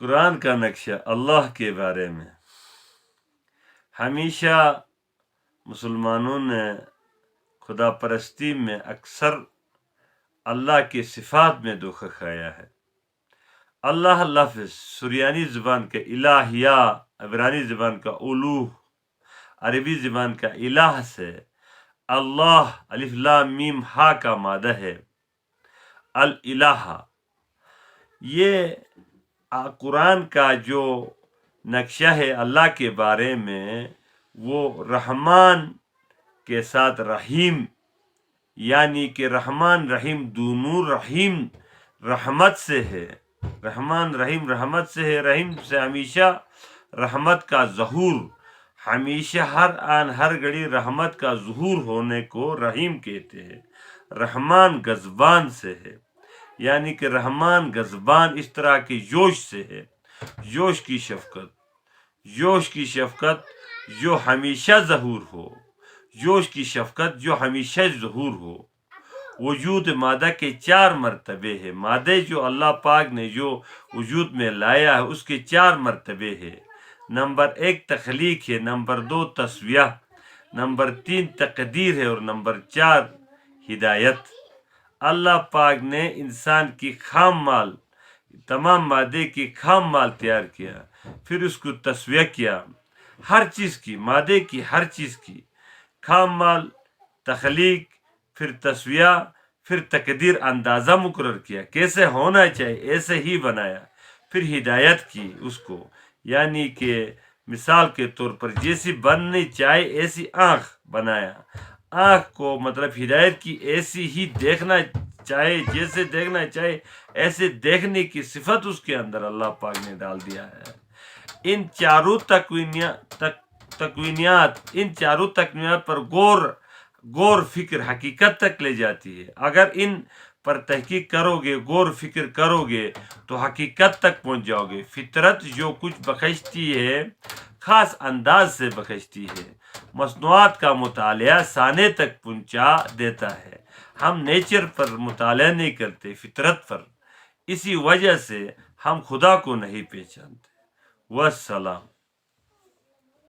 قرآن کا نقشہ اللہ کے بارے میں ہمیشہ مسلمانوں نے خدا پرستی میں اکثر اللہ کی صفات میں دھوکہ کھایا ہے۔ اللہ لفظ سریانی زبان کا الہیہ، عبرانی زبان کا الوہ، عربی زبان کا الہ سے اللہ الف لام میم ہا کا مادہ ہے الالہ۔ یہ قرآن کا جو نقشہ ہے اللہ کے بارے میں، وہ رحمان کے ساتھ رحیم، یعنی کہ رحمان رحیم دونوں، رحیم رحمت سے ہے، رحمان رحیم رحمت سے ہے، رحیم سے ہمیشہ رحمت کا ظہور، ہمیشہ ہر آن ہر گھڑی رحمت کا ظہور ہونے کو رحیم کہتے ہیں۔ رحمان غضبان سے ہے، یعنی کہ رحمان غضبان اس طرح کی جوش سے ہے، جوش کی شفقت جو ہمیشہ ظہور ہو، جوش کی شفقت جو ہمیشہ ظہور ہو۔ وجود مادہ کے 4 مرتبے ہے، مادہ جو اللہ پاک نے جو وجود میں لایا ہے اس کے 4 مرتبے ہے۔ نمبر 1 تخلیق ہے، نمبر 2 تسویہ، نمبر 3 تقدیر ہے، اور نمبر 4 ہدایت۔ اللہ پاک نے انسان کی خام مال، تمام مادے کی خام مال تیار کیا، پھر اس کو تسویہ کیا، ہر چیز کی، مادے کی ہر چیز کی خام مال، تخلیق، پھر تسویہ، پھر تقدیر، اندازہ مقرر کیا کیسے ہونا چاہیے، ایسے ہی بنایا، پھر ہدایت کی اس کو، یعنی کہ مثال کے طور پر جیسی بننی چاہے ایسی آنکھ بنایا، آنکھ کو مطلب ہدایت کی، ایسی ہی دیکھنا چاہے، جیسے دیکھنا چاہے ایسے دیکھنے کی صفت اس کے اندر اللہ پاک نے ڈال دیا ہے۔ ان چاروں تکوینیات پر غور فکر حقیقت تک لے جاتی ہے۔ اگر ان پر تحقیق کرو گے، غور فکر کرو گے تو حقیقت تک پہنچ جاؤ گے۔ فطرت جو کچھ بخشتی ہے خاص انداز سے بخشتی ہے، مصنوعات کا مطالعہ سانے تک پہنچا دیتا ہے۔ ہم نیچر پر مطالعہ نہیں کرتے، فطرت پر، اسی وجہ سے ہم خدا کو نہیں پہچانتے۔ والسلام۔